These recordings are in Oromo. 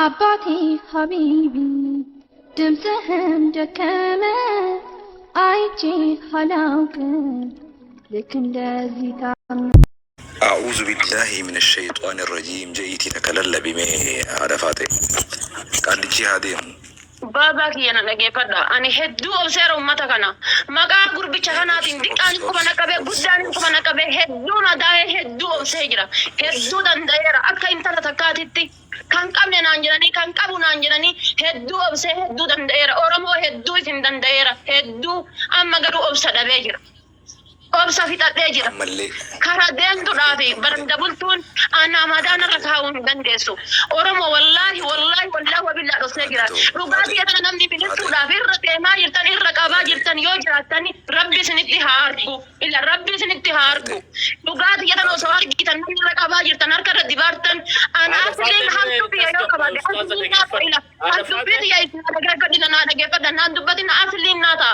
አባቴ ሀቢቢ ድምፅህን ደከመ አይቼ አላውቅም ልክ እንደዚህ ታምነ أعوذ بالله من الشيطان الرجيم جئتي تكلل بمي هذا فاتح قال لي هذه بابا كيانا لقي فدا أنا هدو أبصر أمتا كنا ما قا قرب شهنا تندك أنا كمان كبه بدان كمان كبه هدو نداه هدو أبصر هدو دندايرا أكا إنتر تكاتيتي كان كم نانجراني كان كم نانجراني هدو أبصر هدو دندايرا أورمو هدو إن دندايرا هدو أما قرو أبصر دبيجرا أبصر في تدبيجرا كارا دين ترافي برندبولتون أنا ما دانا ركاون دندسو أورمو والله والله والله وبالله رسنجرا ربادي أنا نمني بنسو رافي رتما يرتني ركابا يرتني يوجرا تاني ربي سنتي هاربو إلا ربي سنتي هاربو ربادي أنا لو سوار جيتان نمني ركابا يرتن أركر دبارتن أنا أصلين هم تبي أيو كبادي أصلين ناتا إلا أصلين يا إسنا نجرا كدينا نجرا كدنا ندبتين أصلين ناتا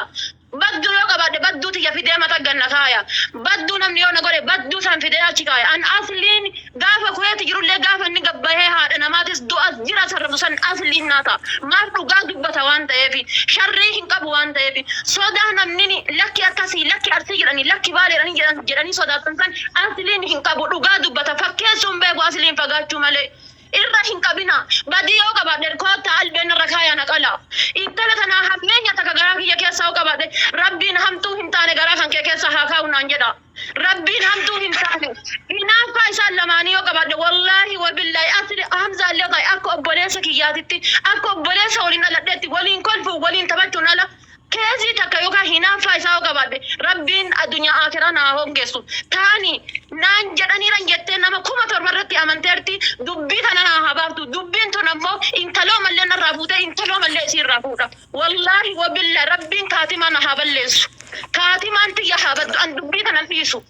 بدو لو كبادي بدو تيجي في دم تجنا كايا بدو نمني يوم نقول بدو سان في دم تيجي أنا أصلين غافة كويت يجرو لي غافة نجبه هاد أنا ما تس دو أزجرا سربوسان أصلين ناتا ما تروقا دبته وان تيفي شرّي هنكب وان تيفي صدا نمني لك أكاسي لك أرسيراني لك باليراني جراني صدا تنسان أصلين هنكب روقا دبته فكيسون بيجو أصلين فقاتو ملء irra hin qabina badiyo qabade ko taal ben rakaya naqala ittala tana hamenya takagara kiya kessa qabade rabbin hamtu hintane gara kan ke kessa ha kauna njeda rabbin hamtu hintane ina fa sallamani yo qabade wallahi wa billahi asri hamza laqai akko obbolesa kiyatitti akko obbolesa olina ladeti walin kolfu walin tabattu nala كذي تكيوكا هنا فايساو كبادة ربين الدنيا آخرة ناهم كيسو تاني نانجراني رانجتة نما كوما تربرتي أمانترتي دبي ثنا هابارتو دبين تنمو إنتلو ملنا رابودا إنتلو ملنا سير رابودا والله وبالله ربين كاتما نهابلسو كاتما أنت يا هابد أن دبي ثنا فيسو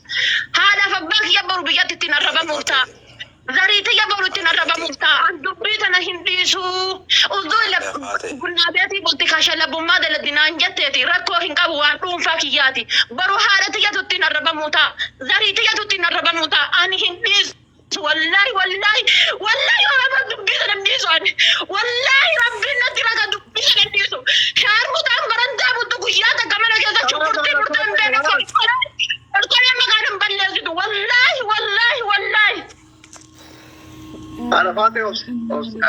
هذا فباك يبرو بياتي تنربا موتا زريتي يبرو تنربا موتا أن دبي ثنا هنديسو وذول قلنا بياتي بلتي خاشلا بوما دلدنا جتتي ركو هنكابو وانتم فاكياتي برو حالتي يتوتي نربا موتا زريتي يتوتي نربا موتا أنا هنديس والله والله والله يا رب دبي ثنا هنديسو والله ربنا تراك دبي ثنا هنديسو شهر موتا مرندا بوتو كياتا كمان كذا شوفرتي مرتين بينك أركض ما كانوا بلزت والله والله والله أنا فاتي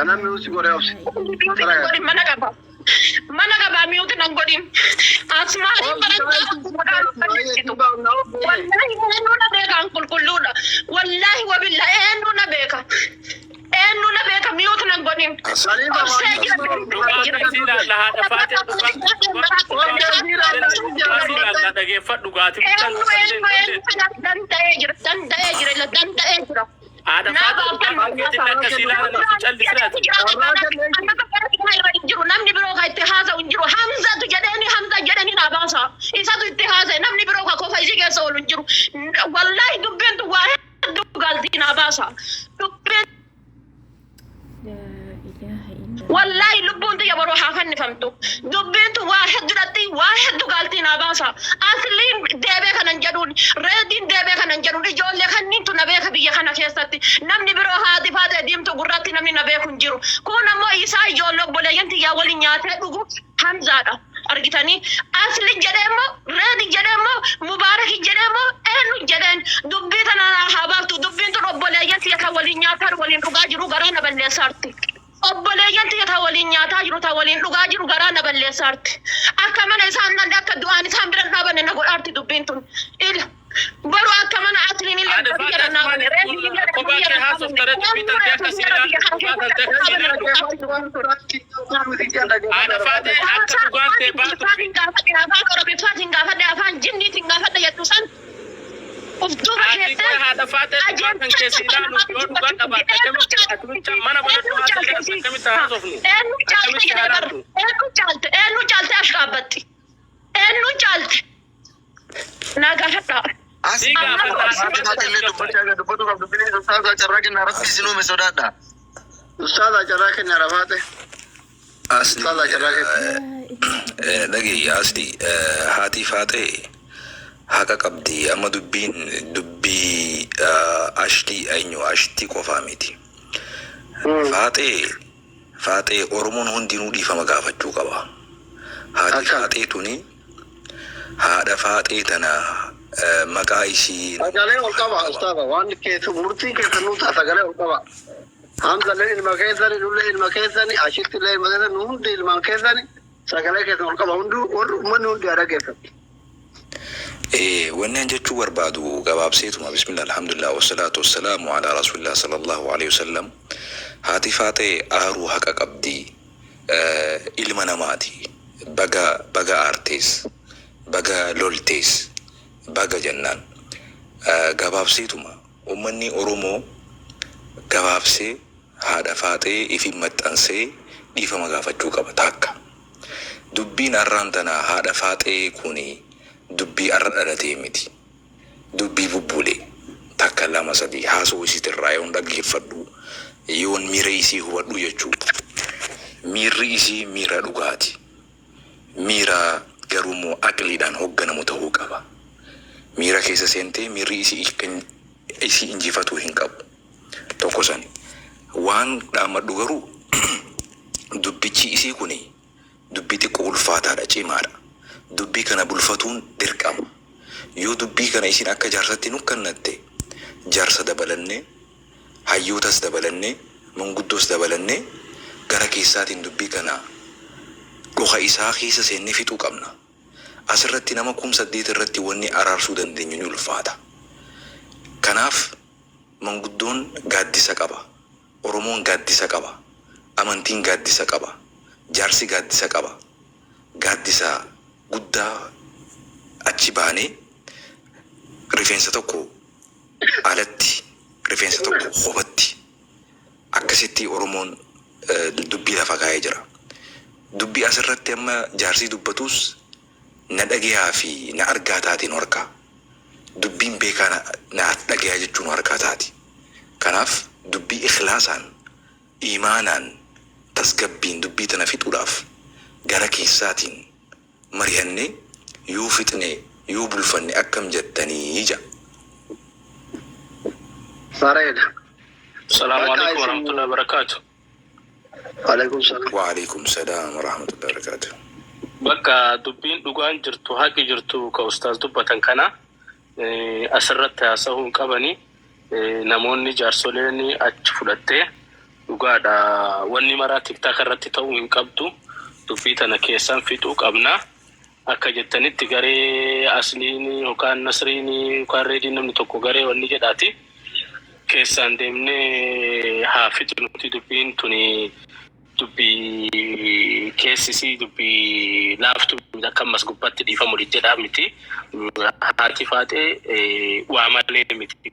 أنا ميوسي قولي أوسي mana kaba miuti nanggodim asmani wallahi enu na beka ankul kuluna wallahi wabillahi enu na beka miuti nanggodim ada jiru namni biro ka ittihaza unjiru hamza tu jadani na basa isa tu ittihaza namni biro ka ko faiji ke so unjiru wallahi dubben tu wa galti na basa dubben والله لبون تيجي بروح أفني فهمتو دبنت واحد دلتي واحد قالتي ناباسا أصلين دبي خنا نجرون ردين دبي خنا نجرون رجال لخنين تو نبي خبيه خنا كيستي نمني بروح هذه فاده ديم تو قراتي نمني نبي خنجرو كونا ما يساي جولك بولا ينتي يا ولي نياته بقول حمزة أرجتني أصلين جريمو ردين جريمو مبارك جريمو إنه جرين دبيت أنا حبابتو دبنت ربولا ينتي يا ولي نياته ولي رجاجرو قرانا بالنسارتي obboleeyyan tiyata waliin nyaataa jiru taa waliin dhugaa jiru garaa na balleessaarti akka mana isaan nan akka du'aan isaan biran dhaabanne na godhaarti dubbiin tun ila baru akka mana asliin illee biyya dhaabanne afaan jinniitiin gaafadhe jettu san ufduuba keessaa هذا فاتح كان كيسيلان ويقول قد أبغى أتمنى ما أنا بقول كم تعرفني إنه جالت أشربتي إنه جالت ناقشة أصلا أستاذ أجرّاك نعرف سنو مسودادا أستاذ أجرّاك نعرفاته أستاذ أجرّاك لقي أصلي هاتي فاتي haka qabdi amma dubbii ashtii eenyu ashtii qofaa miti faatee Faaxee Oromoon hundinuu dhiifama gaafachuu qaba. Haati faaxee tuni haadha faaxee tana maqaa ishii sagalee ol qaba ustaaba waan keessa murtiin keessa nuti sagalee ol qaba. Hamzalee ilma keessani dullee ilma keessani ashitti illee ilma keessani hundi ilmaan keessani sagalee keessa ol qaba hundi uummanni hundi aadaa keessatti. Wanni an jechuu barbaadu gabaabseetuma bismillah alhamdulillah wassalaatu wassalaamu ala rasulillah sallallahu alaihi wasallam. Haati faaxee aaruu haqa qabdi ilma namaati. Baga aartees baga loltees baga jennaan gabaabseetuma uummanni Oromoo gabaabsee haadha faaxee ifi maxxansee dhiifama gaafachuu qaba takka. Dubbiin arraan tana haadha faaxee kuni dubbii arra dhalatee miti. Dubbii bubbulee takka lama sadii haasoo isiitirraa yoon dhaggeeffadhu yoon miira isii hubadhu jechuudha. Miirri isii miira dhugaati. Miira garuummoo aqliidhaan hoogganamu ta'uu qaba. Miira keessa seentee miirri isii injifatuu hin qabu. Tokko sani waan dhaammadhu garuu dubbichi isii kuni dubbii xiqqoo ulfaataadha cimaadha. Dubbii kana bulfatuun dirqama. Yoo dubbii kana isin akka jaarsatti nukkannatte jaarsa dabalannee hayyootas dabalannee manguddoos dabalannee gara keessaatiin dubbii kana dhoha isaa keessa seennee fixuu qabna. Asirratti nama 8,000 irratti wanni araarsuu dandeenyu ni ulfaata. Kanaaf manguddoon gaaddisa qaba. Oromoon gaaddisa qaba. Amantiin gaaddisa qaba. Jaarsi gaaddisa qaba. Gaaddisa guddaa achi baanee rifeensa tokko alatti rifeensa tokko qofatti akkasitti Oromoon dubbii lafa kaa'ee jira. Dubbii asirratti amma jaarsi dubbatus na dhagayaa fi na argaa taatiin harkaa. Dubbiin beekaa na dhagayaa jechuun harkaa taati. Kanaaf dubbii ikhlaasaan imaanaan tasgabbiin dubbii tana fixuudhaaf gara keessaatiin mari'annee yoo fixne yoo bulfanne akkam jettanii ija. Sareedha. Salaamu alaikum warahmatullahi wabarakatuh. Alaikum salaam. Wa alaikum salaam wa rahmatullahi wa barakatuh. Bakka dubbiin dhugaan jirtu haqi jirtu ka ustaas dubbatan kana asirratti haasa'uu hin qabani. Namoonni jaarsoleen achi fudhattee dhugaadha wanni maraa tiktaak irratti ta'uu hin qabdu. Dubbii tana keessaan fixuu qabna. Akka jettanitti garee asliin yookaan nasriin yookaan reediin namni tokko garee wanni jedhaati. Keessaan deemnee haa fixu nuti dubbiin tuni dubbii keessisii dubbii laaftu akka ammas gubbaatti dhiifamu jedhaa miti. Haati faaxee waa malee miti.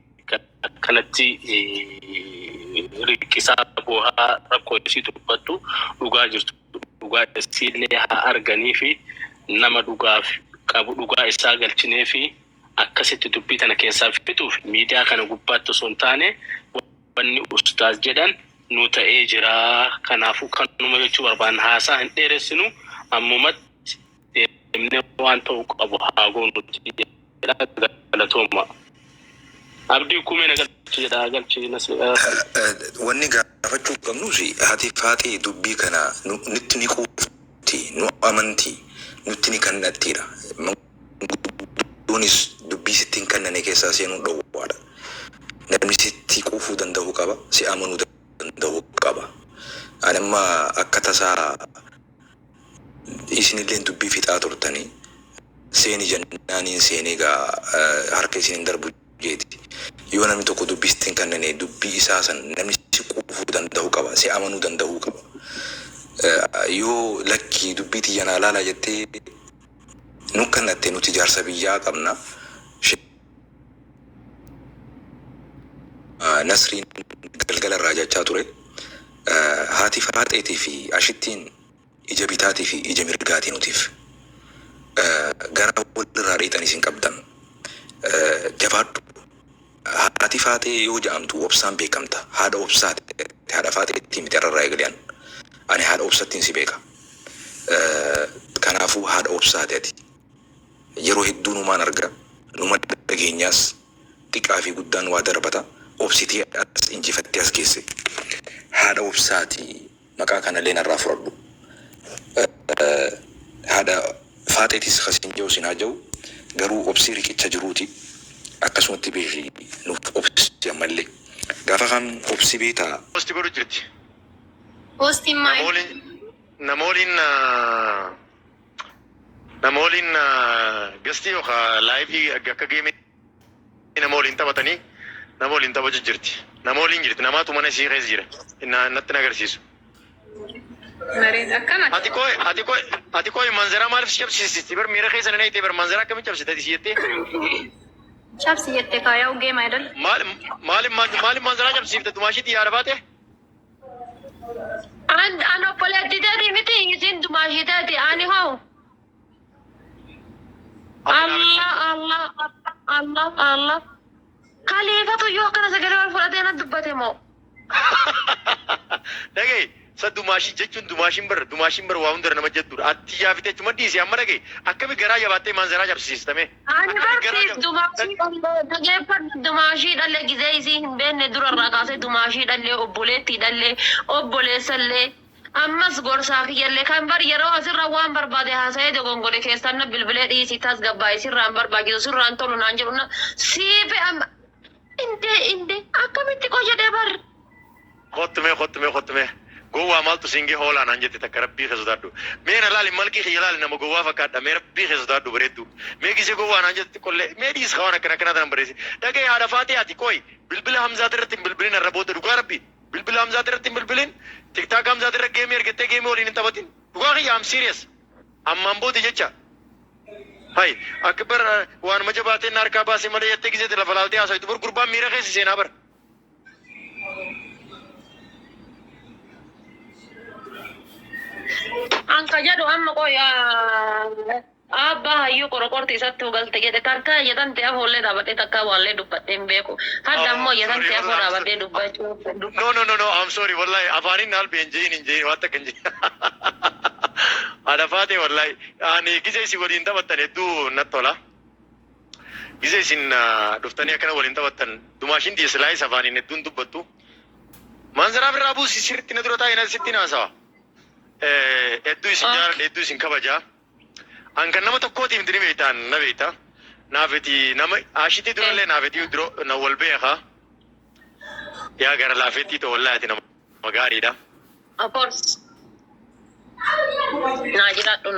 Kanatti riqisaa boohaa rakkoo isii dubbattu dhugaa jirtu. Dhugaa isiillee haa arganii fi nama dhugaaf qabu dhugaa isaa galchinee fi akkasitti dubbii tana keessaa fixuuf miidiyaa kana gubbaatti osoo hin taane wanni ustaas jedhan nu ta'ee jira. Kanaafuu kanuma jechuu barbaanna haasaa hin dheeressinu ammumatti deemnee waan ta'uu qabu haa goonutti galatooma. Abdii kumee nagalchi jedhaa galchi wanni gaafachuu qabnuusi haati faaxee dubbii kana nutti ni quufti nu amanti nutti ni kannattiidha. Manguddonis dubbii sitti hin kannane keessaa seenuu dhowwaadha. Namni sitti quufuu danda'uu qaba, si amanuu danda'uu qaba. Ani amma akka tasaa isinillee dubbii fixaa turtanii seeni jennaaniin seenee gaa harka isin darbu jeeti. Yoo namni tokko dubbii sitti hin kannane dubbii isaa san namni si quufuu danda'uu qaba, si amanuu danda'uu qaba. Yoo lakki dubbii xiyyanaa laalaa jettee nu kannatte nuti jaarsa biyyaa qabna. Nasriin galgala irraa jechaa ture. Haati faaxeetii fi ashittiin ija bitaatii fi ija mirgaatii nutiif gara walirraa dheexan isin qabdan jabaadhu. Haati faaxee yoo jedhamtu obsaan beekamta. Haadha obsaati. Haadha faaxeetii miti irraa eegaleen. Ani haadha obsattiin si beeka. Kanaafuu haadha obsaati ati. Yeroo hedduu numaan arga. Numa dhageenyaas xiqqaa fi guddaan waa darbata. Obsitii as injifattee as geesse. Haadha obsaati maqaa kanallee narraa fudhadhu. Haadha faaxeetis kasiin jiru sinaa jiru garuu obsii riqicha jiruuti akkasumatti beekii nuuf obsi ammallee gaafa kan obsi beetaa. Posti godhu jirti. Posti maal? Namooliin gastii yookaan laayifii akka geemii namooliin taphatanii namooliin taphatu jirti. Namooliin jirti namaatu mana isii keessa jira. Natti na agarsiisu. Ati koi manzara maaliif si cabsiisisti? Bar miira keessa na neeyitee bar manzara akkamitti cabsitati si jettee? Cabsi jettee kaayaa geema jedhan. Maaliif manzara cabsiifte dumaashiitti yaada baate? An obboleetti taati miti isin dumaashii taati ani hoo. Allah. Kaliifatu yoo akkana sagalee wal fudhatee na dubbate moo? Dhagee sa dumaashii jechuun dumaashiin bar waa hundara nama jechuudha. Ati yaafite jechuun dhiisee amma dhagee akkami garaa jabaattee manzaraa cabsiistame. Ani barsiis dumaashii dhallee gizee isii hin beekne durarraa kaasee dumaashii dhallee obboleettii dhallee obboleessallee. Ammas gorsaa kiyyallee kan bar yeroo asirraa waan barbaade haasa'ee dogongole keessan na bilbilee dhiisii tasgabbaa'ee sirraan barbaachisu sirraan tolu naan jedhu na siife amma inde akkamitti qojedhee bar. Qottume. Gowwaa maaltu singee hoolaa naan jette takka rabbii keessa sodaadhu. Mee na laali malkii kiyya laali nama gowwaa fakkaadha. Mee rabbii keessa sodaadhu bareeddu. Mee gisee gowwaa naan jette qollee mee dhiis kawan akkana tan bareesi. Dhagee haadha faatee ati koi bilbila hamzaati irratti hin bilbilin irra booda dhugaa rabbi. Bilbila hamzaati irratti hin bilbilin. TikTok hamzaati irra geemii ergattee geemii waliin hin taphatin. Dhugaa kiyya am serious. Ammaan booti jecha. Hai akbar waan majabaateen harkaa baasee malee jettee gisee lafa laaltee haasa'u bar gurbaan miira keessa seenaa bar. Anka jedhu amma abbaa hayyuu qorqorti isatti galte jedhe takka jedhamte afoollee dhaabadhee takka waallee dubbadhee hin beeku. Hadda ammoo jedhamte afoo dhaabadhee dubbachuu. No, I'm sorry. Wallahi afaanin naalbe hin jeeyin waan takka hin jeeyin. Haadha faatee wallahi ani gisee isin waliin taphattan hedduu natti tola. Gisee isin dhuftanii akkana waliin taphattan dumaashin dhiyeessilaayis afaaniin hedduun dubbattu. Manzaraaf irraa buusi sirriitti na dura taa'ee sitti naasawa. Hedduu isin jaalladha hedduu isin kabajaa. Ankan nama tokkootiif diri beektaan na beektaa. Naafeti nama ashitii durallee naafetii duro na wal beekaa. Yaa gara laafeetii ta'u wallahi ati nama gaariidha. Of course. Naa jiraadhu.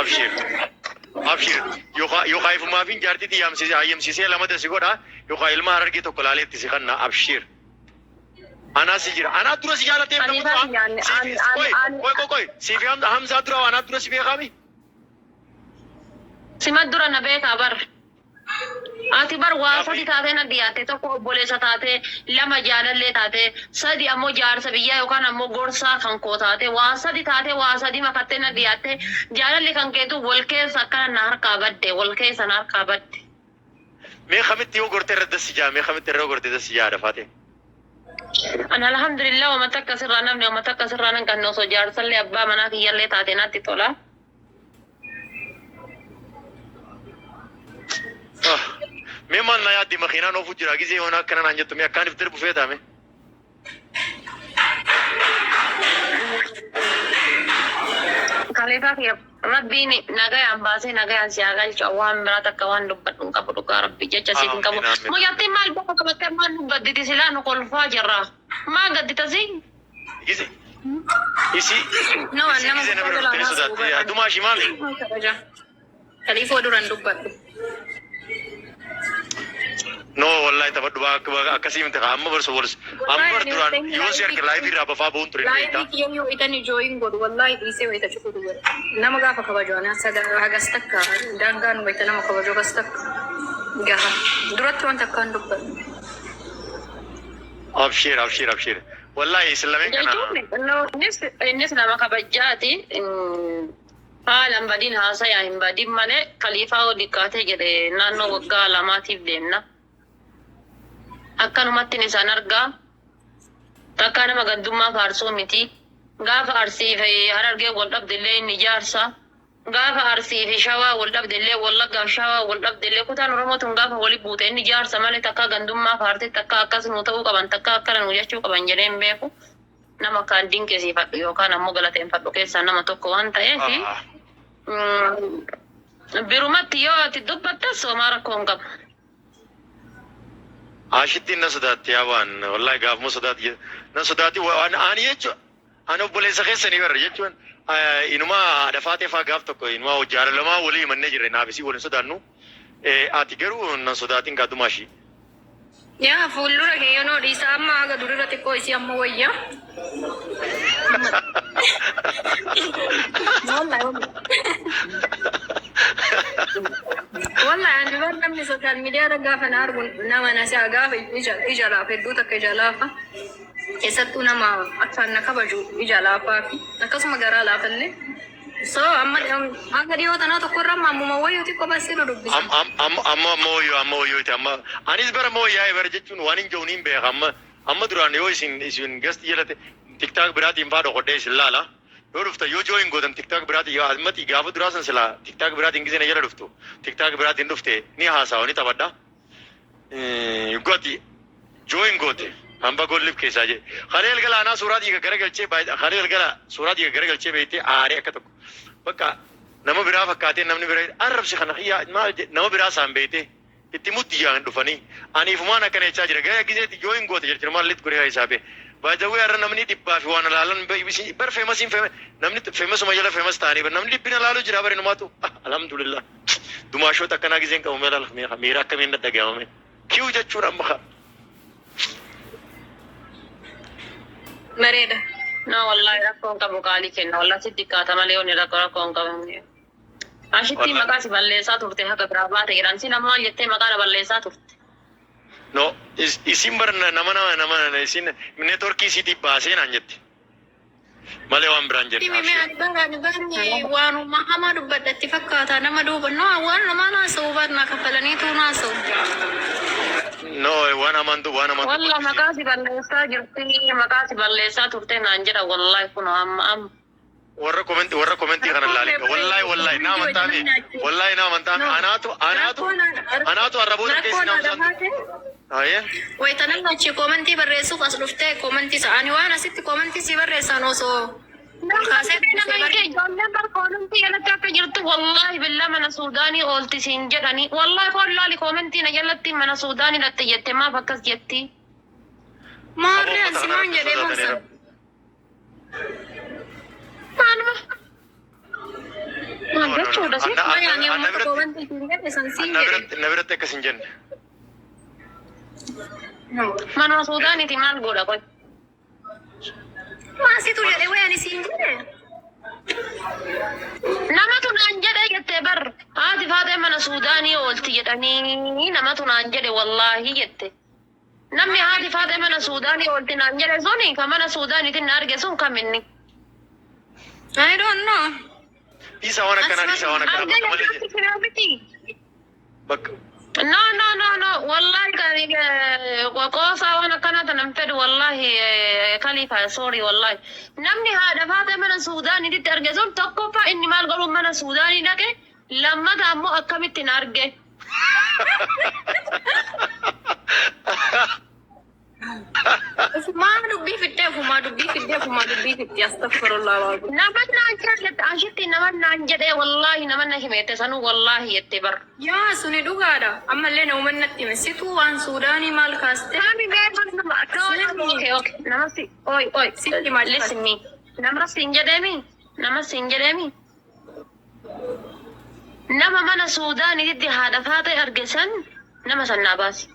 Abshir. Yookaan ifumaaf hin jaartiitti hayyamsiisee lama dasi godhaa. Yookaan ilma harargee tokko laaleetti si kanna abshir. Anaa si jira. Anaa dura si jaalatee koi. Siifi Hamzaa dura anaa dura si beekaami. Sima dura na beekaa bar. Ati bar waa sadi taatee na dhiyaatte tokko obboleessa taatee lama jaalallee taatee sadi ammoo jaarsa biyyaa yookaan ammoo gorsaa kan koo taatee waa sadi taatee waa sadi makattee na dhiyaatte jaalalli kan keetu wal keessa akkana na harkaa badde wal keessa na harkaa badde. Mee kamitti yoo gortee irra dassi jaa mee kamitti irra gortee dassi jaa dafaate. Ana alhamdulillah wama takka sirraa namni wama takka sirraa nan kan osoo jaarsallee abbaa manaa kiyyallee taatee natti tola. Mee maal na yaaddi makiinaan oofu jira gisee yoona akkana naan jettu mee akkaan iftir bufee taame. Kaleefaa kiyya rabbiin nagayaan baasee nagayaan si haa galchu waan biraa takka waan dubbadhu hin qabu dhugaa rabbi jecha siif hin qabu. Muyyattiin maal bakka qabattee maal nu gadditi silaa nu kolfaa jirra. Maal gadditasi? Isi nama dumaashii maali? Kaliifoo duran dubbadhu. No, wallahi taphadhu akkasii miti amma barso bols amma bar duraan yoo si harka laayifii irraa bafaa bu'uun ture beektaa. Laayifii kiyyoo itanii jooyin godhu wallahi dhiisee wayita cufuudhu godhu. Nama gaafa kabajoo hagas takka daangaan wayita nama kabajoo gas takka gaha duratti wanta akkaan dubbadhu. Abshir. Wallahi islameen kana. Innis nama kabajaati. Haalan badin haasayaa hin badin malee kaliifaa odiqqaatee jedhe naannoo waggaa lamaatiif deemna. Akkanumatti isaan argaa. Takka nama gaddummaa faarsoo miti. Gaafa arsii fi harargee wal dhabdillee inni jaarsa. gaafa arsii fi shawaa wal dhabdellee wallaggaa shawaa wal dhabdellee kutaan oromootuun gaafa wali buute inni jaarsa malee takka gandummaa paartii takka akkas nuu ta'uu qaban takka akkana nuu jechuu qaban jedhee hin beeku nama kan dinqisiifadhu yookaan ammoo galateeffadhu keessaa nama tokko waan ta'eef birumatti yoo ati dubbattas homaa rakkoo hin qabu. Ashittiin na sodaatti yaa waan wallahi gaafuma sodaatti na sodaatti ani jechuudha. Ani obboleessa keessanii barra jechuun inuma dafaatee faa gaaf tokko inuma jaalalamaa walii mannee jirre naafisii waliin sodaannu ati garuu na sodaatiin gaaddumaa ishii. Yaa fuuldura kee yoo dhiisa amma aga durirra xiqqoo isii amma wayyaa. Wallahi ani bar namni social media irra gaafa na argu nama na si'a gaafa ija laafa hedduu takka ija laafa keessattuu nama akkaan na kabaju ija laafaa fi akkasuma garaa laafallee. So amma hanga dhiyoo tanaa tokko irra ammuma wayyoo xiqqoo baasii nu dubbisa. Amma wayyoo amma anis bara wayyaa bara jechuun waan hin jiruun hin beeka amma duraan yoo isin gasti jedhate tiktaak biraatiin faa dhokodhee isin laala. Yoo dhufta yoo jooyin gootan tiktaak biraatiin almati gaafa duraa san silaa tiktaak biraatiin gisee na jala dhuftu tiktaak biraatiin dhufte ni haasawa ni taphadha. Gooti jooyin goote hamba gollif keessaa jee khaleel gala anaa suuraa dhiiga garagalchee khaleel gala suuraa dhiiga garagalchee beektee aaree akka tokko bakka nama biraa fakkaatee namni biraa arrabsi kana xiyyaa maal nama biraa saan beektee itti mutti jaan dhufanii aniifumaan akkana jechaa jira gara giseetti jooyin goote jechuudha maallit goree hisaabee. Baajawee har'a namni dhibbaa fi waan ilaalan bar feemasiin namni feemasuma jala feemas ta'anii namni dhibbina ilaaluu jira bare numaatu alhamdulillah dumaashoota akkanaa giseen qabu mee laala miira akkamiin dhaggeeffame kiu jechuun amma Bareeda. Na wallahi rakkoon qabu qaalii kenna wallahi sitti kaata malee onni rakkoon qabamne. Ashitti maqaa si balleessaa turte haqa biraa baate jedhan si nama jettee maqaa balleessaa turte. No, isin bar nama isin networkii siiti baasee naan jette. Malee waan biraan jedhe. Ani barani waanuma hamaa dubbadhatti fakkaata nama duuba no waan nama naasa'u barna kafalaniitu naasa'u. No, waan hamaan Wallah maqaa si balleessaa jirti maqaa si balleessaa turte naan jedha wallahi kun amma. warra komentii kana laale wallahi na amantaami wallahi na amantaami anaatu arraboota keessa na amantaami. Aye. Wayita namni achi komentii barreessuuf as dhuftee komentii sa'anii waan asitti komentii si barreessan osoo Ijoolleen komentii jalatti akka jirtu wallahi billaa mana Suudaanii oolti siin jedhani wallahi kun laali komentii na jalatti mana Suudaanii dhatte jette maaf akkas jetti. Maarree ansimaan jedhee bonsa. Maal jechuudha si? Na biratti akkas hin jenne. Mana Suudaaniiti maal godha qoy? Maasitu jedhee wayaan isiin jedhe. Namatu naan jedhe jettee bar haati faatee mana Suudaanii oolti jedhanii namatu naan jedhe wallahi jette. Namni haati faatee mana Suudaanii oolti naan jedhe suni ka mana Suudaaniitiin na arge sun kam inni? I don't know. Isa waan akkana bakka. No. Wallahi qoosaa waan akkana tanan fedhu wallahi khalifa sorry wallahi. Namni haadha faatee mana Suudaaniitti arge sun tokkoffaa inni maal godhu mana Suudaanii dhaqe lammata ammoo akkamitti na arge. Maa dubbii fiddee astaghfirullah. Naman naan jette ashitti naman naan jedhee wallahi naman na himete sanuu wallahi jette bar. Yaa suni dhugaadha. Ammallee na uumannatti misituu waan Suudaanii maal kaaste. Okay. Namasti oi. Listen me. Namasti hin jedheemi. Nama mana Suudaaniitti haadha faatee argesan nama sannaa baasi.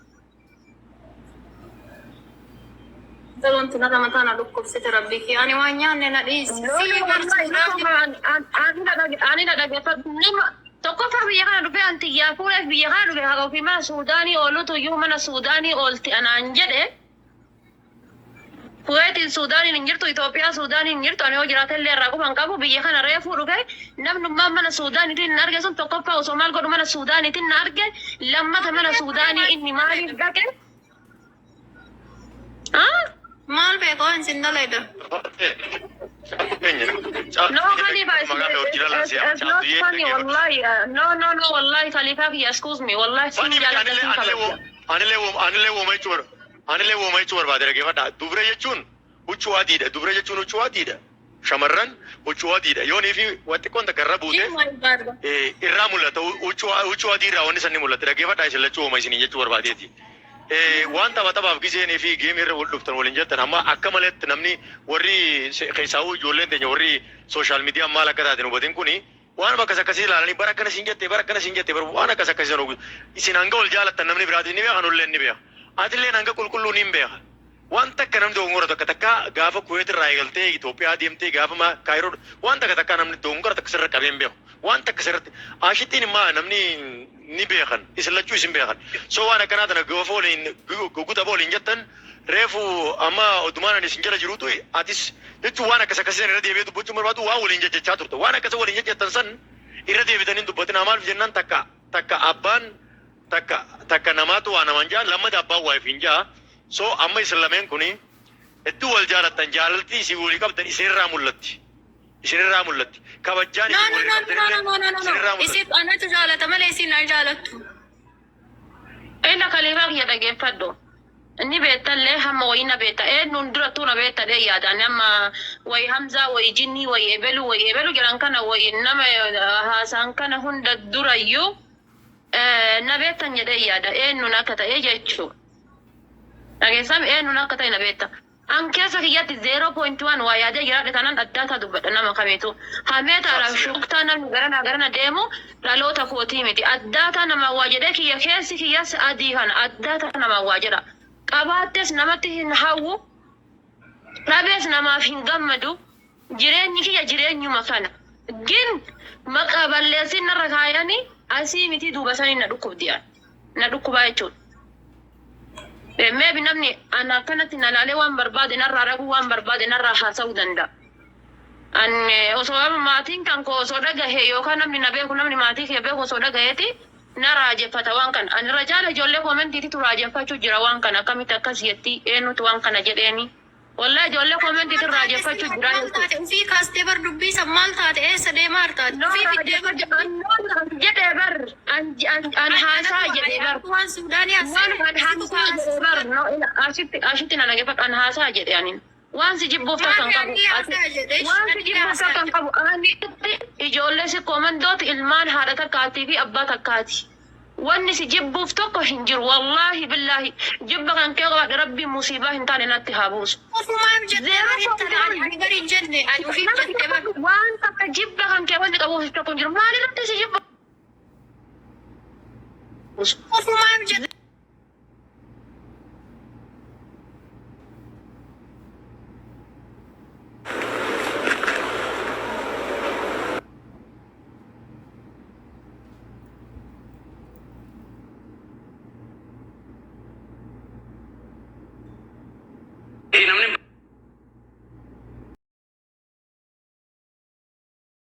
Wanti nara mataana dhukkubsite rabbii kee ani waan nyaanne na dhiisi. Ani na dhaggeeffadhu. Tokkoffaa biyya kana dhufee antiyyaa fuudheef biyya kana dhufe haa ofii mana Suudaanii oolutu iyyuu mana Suudaanii oolti anaan jedhe. Kuweetiin Suudaaniin hin jirtu Itoophiyaa Suudaaniin hin jirtu ani yoo jiraate illee irraa quban qabu biyya kana reefuu dhufe namnummaan mana Suudaaniitiin na arge sun tokkoffaa osoo maal godhu mana Suudaaniitiin na arge lammata mana Suudaanii inni maaliif dhaqe? Maal beekoo hin sin dalayda. keenya. No, Khalifa, it's not funny, wallahi. No, wallahi, Khalifa, excuse me, wallahi, Anilee wooma jechuu barbaade dhaggeeffadha. Dubra jechuun huccuu adiidha. Dubra jechuun huccuu adiidha. Shamarran huccuu adiidha. Yoonii fi wanti kun takka irra buute irraa mul'ata. Huccuu adii irraa wanni sanni mul'ata. Dhaggeeffadha isin lachuu wooma isinii jechuu barbaadeeti. Waan taphaaf giseenii fi geemii irra wal dhuftan waliin jettan amma akka maletti namni warri keessaa ijoolleen teenya warri sooshaal miidiyaa maal akka taateen hubatin kuni waan bakka akkasii ilaalanii bara akkana siin jettee waan akkas akkasii sanuu isin hanga wal jaalattan namni biraatiin ni beeka nullee ni beeka. Atilleen hanga qulqulluu ni beeka. Waan takka namni dogongora takka gaafa Kuwait irraa eegaltee Itoophiyaa deemtee gaafa Kaayiroo waan takka namni dogongora takka sirra qabeen beeku. Waan takka sirratti ashittiin immoo namni ni beekan isin lachuu isin beekan. So waan akkanaa tana gaafa waliin guguta waliin jettan reefu amma odumaan isin jala jirutu atis jechuun waan akkas akkasii irra deebi'ee dubbachuun barbaadu waan waliin jechaa turte. Waan akkas waliin jettan san irra deebitanii dubbatin maaliif jennaan takka abbaan takka namaatu waa namaan jaa lammata abbaan waa ifiin jaa. So amma isin lameen kuni hedduu wal jaalattan jaalaltii isin walii qabdan isinirraa mul'atti. Isinirraa mul'atti. Kabajjaan isin walii qabdan isinirraa mul'atti. Isin anatu jaalata malee isin al jaalattu. Ina Khalifa kiyya dhaggeeffadhu. Inni beektallee hamma wayina beekta. Nun durattuu na beektadhee yaadaan amma wayi Hamzaa wayi Jinnii wayi Ebelu jedhan kana wayi nama haasaan kana hunda durayyuu na beektan jedhee yaada. Eenyuun akka ta'e jechuudha. Dhageessam eenyuun akka ta'e na beekta. An keessa kiyyatti 0.1 waa yaadee jiraadhe tanan addaata dubbadha nama kamiitu. Hameetaadhaaf shuktaa namni garana deemu dhaloota kootii miti. Addaata nama waa jedhee kiyya keessi kiyyas adii kana addaata nama waa jedha. Qabaattes namatti hin hawwu. Dhabees namaaf hin gammadu. Jireenyi kiyya jireenyuma kana. Gin maqaa balleessin narra kaayanii asii miti duuba sanii na dhukkubdiyaan. Na dhukkubaa jechuudha. Maybe namni ana akkanatti na laalee waan barbaade narraa raguu waan barbaade narraa haasa'uu danda'a. Osoo maatiin kan koo osoo dhagahe yookaan namni na beeku namni maatii kee beeku osoo dhagaheeti na raajeffata waan kana. Ani rajaala ijoollee koomentiititu raajeffachuu jira waan kana akkamitti akkas jetti eenyutu waan kana jedheeni. Wallahi ijoollee koomentiitu raajeffachuu jira. Ufii kaastee bar dubbiisa maal taate eessa deemaa taate? Jedhee bar an haasaa jedhee bar. Waan Suudaanii asitti na dhageeffadhu an haasaa jedhee anin. Waan si jibbuuf kan qabu. Waan si jibbuuf kan qabu. Ijoollee si koomandooti ilmaan haadha takkaatii fi abbaa takkaati. Wanni si jibbuuf tokko hin jiru wallahi billahi jibba kan kee qabaadhe rabbi musiibaa hin taane natti haa buusu. Waan takka jibba kan kee wanni qabuuf tokko hin jiru maalirratti si jibba.